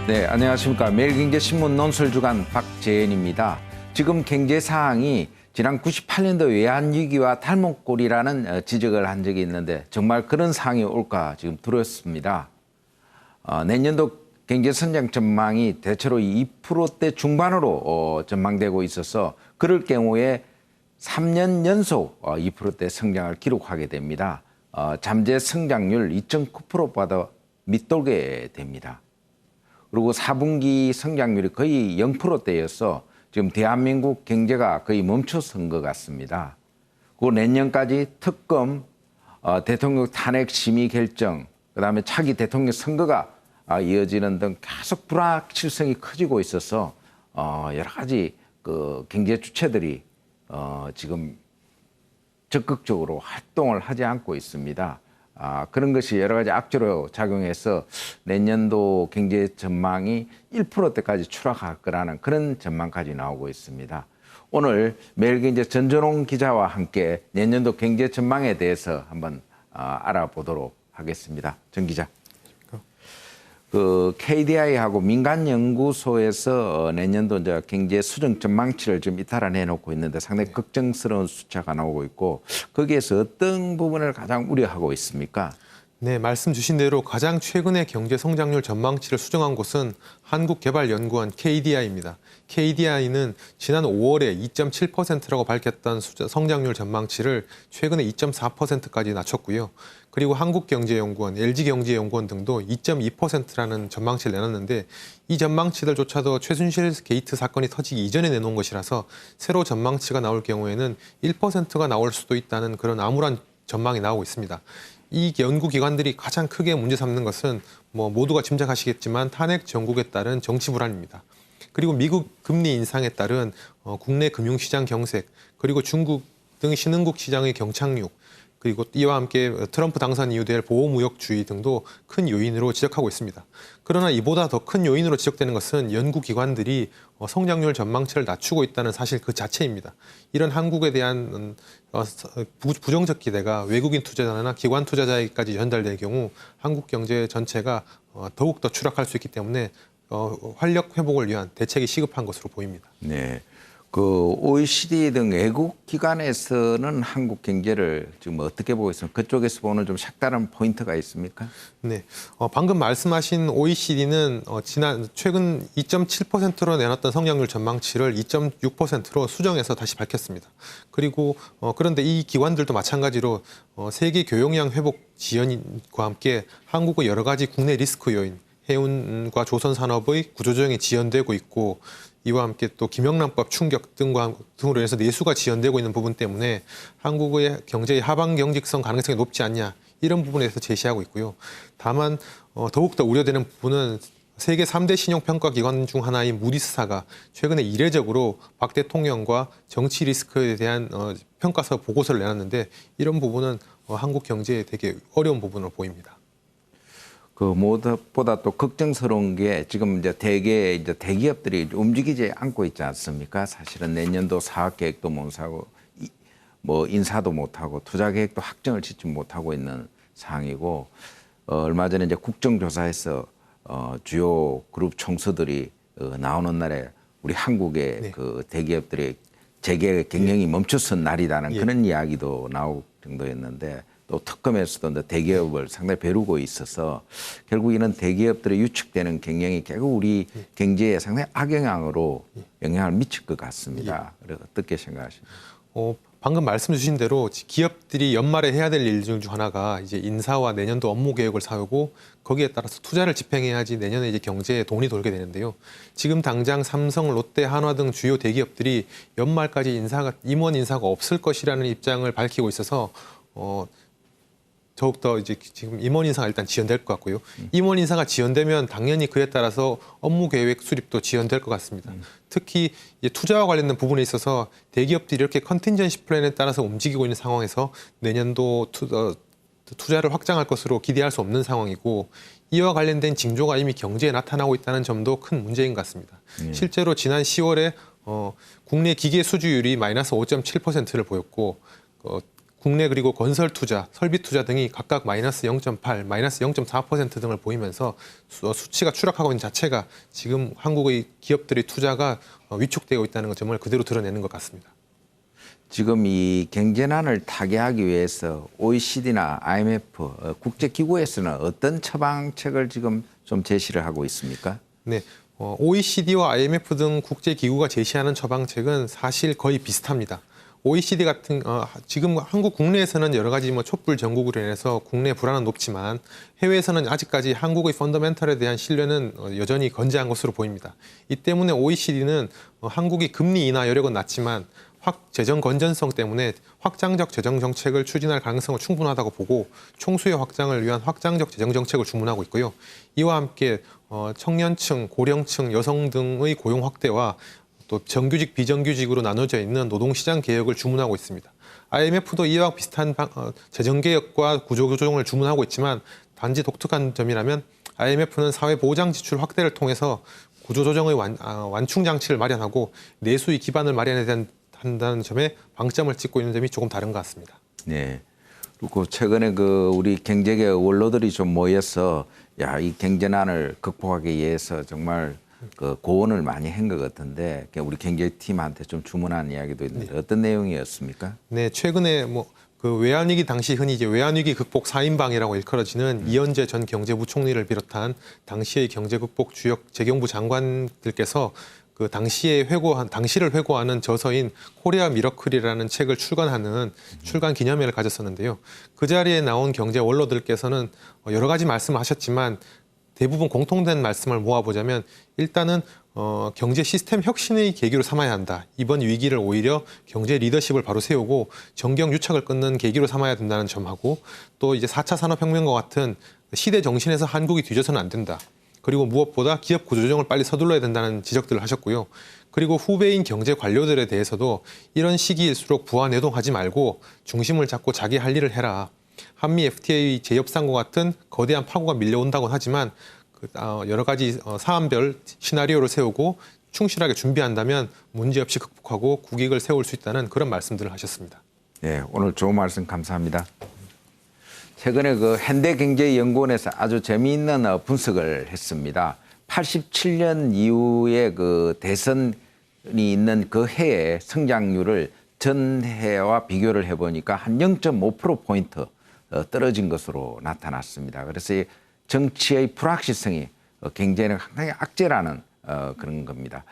네, 안녕하십니까. 매일경제신문 논설주간 박재현입니다. 지금 경제 상황이 지난 98년도 외환위기와 탈목골이라는 지적을 한 적이 있는데 정말 그런 상황이 올까 지금 두렵습니다. 내년도 경제성장 전망이 대체로 2%대 중반으로 전망되고 있어서 그럴 경우에 3년 연속 2%대 성장을 기록하게 됩니다. 잠재 성장률 2.9%보다 밑돌게 됩니다. 그리고 4분기 성장률이 거의 0%대여서 지금 대한민국 경제가 거의 멈춰선 것 같습니다. 그리고 내년까지 특검, 대통령 탄핵 심의 결정, 그다음에 차기 대통령 선거가 이어지는 등 계속 불확실성이 커지고 있어서 여러 가지 그 경제 주체들이 지금 적극적으로 활동을 하지 않고 있습니다. 그런 것이 여러 가지 악재로 작용해서 내년도 경제 전망이 1%대까지 추락할 거라는 그런 전망까지 나오고 있습니다. 오늘 매일경제 전전홍 기자와 함께 내년도 경제 전망에 대해서 한번 알아보도록 하겠습니다. 전 기자. 그 KDI하고 민간연구소에서 내년도 이제 경제 수정 전망치를 좀 이탈해 놓고 있는데 상당히 걱정스러운 숫자가 나오고 있고 거기에서 어떤 부분을 가장 우려하고 있습니까? 네, 말씀 주신 대로 가장 최근에 경제 성장률 전망치를 수정한 곳은 한국개발연구원 KDI입니다. KDI는 지난 5월에 2.7%라고 밝혔던 성장률 전망치를 최근에 2.4%까지 낮췄고요. 그리고 한국경제연구원, LG경제연구원 등도 2.2%라는 전망치를 내놨는데 이 전망치들조차도 최순실 게이트 사건이 터지기 이전에 내놓은 것이라서 새로 전망치가 나올 경우에는 1%가 나올 수도 있다는 그런 암울한 전망이 나오고 있습니다. 이 연구기관들이 가장 크게 문제 삼는 것은 모두가 짐작하시겠지만 탄핵 정국에 따른 정치 불안입니다. 그리고 미국 금리 인상에 따른 국내 금융시장 경색, 그리고 중국 등 신흥국 시장의 경착륙, 그리고 이와 함께 트럼프 당선 이후 될 보호무역주의 등도 큰 요인으로 지적하고 있습니다. 그러나 이보다 더 큰 요인으로 지적되는 것은 연구기관들이 성장률 전망치를 낮추고 있다는 사실 그 자체입니다. 이런 한국에 대한 부정적 기대가 외국인 투자자나 기관 투자자에게까지 전달될 경우 한국 경제 전체가 더욱더 추락할 수 있기 때문에 활력 회복을 위한 대책이 시급한 것으로 보입니다. 네. 그 OECD 등 외국 기관에서는 한국 경제를 지금 어떻게 보고 있습니까? 그쪽에서 보는 좀 색다른 포인트가 있습니까? 네, 방금 말씀하신 OECD는 최근 2.7%로 내놨던 성장률 전망치를 2.6%로 수정해서 다시 밝혔습니다. 그리고 그런데 이 기관들도 마찬가지로 세계 교역량 회복 지연과 함께 한국의 여러 가지 국내 리스크 요인, 해운과 조선산업의 구조조정이 지연되고 있고 이와 함께 또 김영란법 충격 등으로 인해서 내수가 지연되고 있는 부분 때문에 한국의 경제의 하방 경직성 가능성이 높지 않냐 이런 부분에서 제시하고 있고요. 다만 더욱더 우려되는 부분은 세계 3대 신용평가기관 중 하나인 무디스사가 최근에 이례적으로 박 대통령과 정치 리스크에 대한 평가서 보고서를 내놨는데 이런 부분은 한국 경제에 되게 어려운 부분으로 보입니다. 그 무엇보다 또 걱정스러운 게 지금 이제 대기업들이 움직이지 않고 있지 않습니까? 사실은 내년도 사업 계획도 못 하고 인사도 못 하고 투자 계획도 확정을 짓지 못하고 있는 상황이고 얼마 전에 이제 국정조사에서 주요 그룹 총수들이 나오는 날에 우리 한국의 그 대기업들의 재계 경영이 멈춰선 날이라는 그런 이야기도 나올 정도였는데. 또 특검에서도 대기업을 상당히 벼르고 있어서 결국 이런 대기업들의 유축되는 경영이 결국 우리 경제에 상당히 악영향으로 영향을 미칠 것 같습니다. 그래서 어떻게 생각하십니까? 방금 말씀 주신 대로 기업들이 연말에 해야 될 일 중 하나가 이제 인사와 내년도 업무 계획을 세우고 거기에 따라서 투자를 집행해야지 내년에 이제 경제에 돈이 돌게 되는데요. 지금 당장 삼성, 롯데, 한화 등 주요 대기업들이 연말까지 임원 인사가 없을 것이라는 입장을 밝히고 있어서 더욱더 이제 지금 임원 인사가 일단 지연될 것 같고요. 임원 인사가 지연되면 당연히 그에 따라서 업무 계획 수립도 지연될 것 같습니다. 특히 이제 투자와 관련된 부분에 있어서 대기업들이 이렇게 컨틴전시 플랜에 따라서 움직이고 있는 상황에서 내년도 투자를 확장할 것으로 기대할 수 없는 상황이고 이와 관련된 징조가 이미 경제에 나타나고 있다는 점도 큰 문제인 것 같습니다. 실제로 지난 10월에 국내 기계 수주율이 마이너스 5.7%를 보였고 국내 그리고 건설 투자, 설비 투자 등이 각각 마이너스 0.8, 마이너스 0.4% 등을 보이면서 수치가 추락하고 있는 자체가 지금 한국의 기업들의 투자가 위축되고 있다는 점을 그대로 드러내는 것 같습니다. 지금 이 경제난을 타개하기 위해서 OECD나 IMF, 국제기구에서는 어떤 처방책을 지금 좀 제시를 하고 있습니까? 네, OECD와 IMF 등 국제기구가 제시하는 처방책은 사실 거의 비슷합니다. OECD 같은 지금 한국 국내에서는 여러 가지 촛불 전국으로 인해서 국내 불안은 높지만 해외에서는 아직까지 한국의 펀더멘털에 대한 신뢰는 여전히 건재한 것으로 보입니다. 이 때문에 OECD는 한국이 금리 인하 여력은 낮지만 재정 건전성 때문에 확장적 재정 정책을 추진할 가능성은 충분하다고 보고 총수요 확장을 위한 확장적 재정 정책을 주문하고 있고요. 이와 함께 청년층, 고령층, 여성 등의 고용 확대와 또 정규직, 비정규직으로 나눠져 있는 노동시장 개혁을 주문하고 있습니다. IMF도 이와 비슷한 재정개혁과 구조조정을 주문하고 있지만 단지 독특한 점이라면 IMF는 사회보장 지출 확대를 통해서 구조조정의 완충장치를 마련하고 내수의 기반을 마련해야 한다는 점에 방점을 찍고 있는 점이 조금 다른 것 같습니다. 네. 그리고 최근에 우리 경제계 원로들이 좀 모여서 이 경제난을 극복하기 위해서 정말 고언을 많이 한 것 같은데 우리 경제팀한테 좀 주문한 이야기도 있는데 어떤 내용이었습니까? 네, 최근에 외환위기 당시 흔히 이제 외환위기 극복 4인방이라고 일컬어지는 이현재 전 경제부총리를 비롯한 당시의 경제극복 주역 재경부 장관들께서 당시를 회고하는 저서인 코리아 미러클이라는 책을 출간 기념회를 가졌었는데요. 그 자리에 나온 경제 원로들께서는 여러 가지 말씀을 하셨지만 대부분 공통된 말씀을 모아보자면 일단은 경제 시스템 혁신의 계기로 삼아야 한다. 이번 위기를 오히려 경제 리더십을 바로 세우고 정경 유착을 끊는 계기로 삼아야 된다는 점하고 또 이제 4차 산업혁명과 같은 시대 정신에서 한국이 뒤져서는 안 된다. 그리고 무엇보다 기업 구조조정을 빨리 서둘러야 된다는 지적들을 하셨고요. 그리고 후배인 경제 관료들에 대해서도 이런 시기일수록 부안해동하지 말고 중심을 잡고 자기 할 일을 해라. 한미 FTA 재협상과 같은 거대한 파고가 밀려온다고는 하지만 여러 가지 사안별 시나리오를 세우고 충실하게 준비한다면 문제없이 극복하고 국익을 세울 수 있다는 그런 말씀들을 하셨습니다. 네, 오늘 좋은 말씀 감사합니다. 최근에 현대경제연구원에서 아주 재미있는 분석을 했습니다. 87년 이후에 대선이 있는 그 해의 성장률을 전해와 비교를 해보니까 한 0.5%포인트 떨어진 것으로 나타났습니다. 그래서 이 정치의 불확실성이 경제는 상당히 악재라는 그런 겁니다.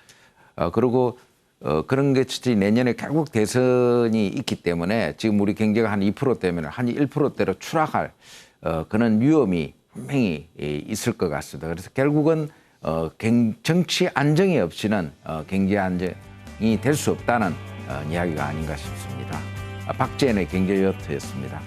그리고 그런 것이 내년에 결국 대선이 있기 때문에 지금 우리 경제가 한 2%대면 한 1%대로 추락할 그런 위험이 분명히 있을 것 같습니다. 그래서 결국은 정치 안정이 없이는 경제 안정이 될 수 없다는 이야기가 아닌가 싶습니다. 박재현의 경제요트였습니다.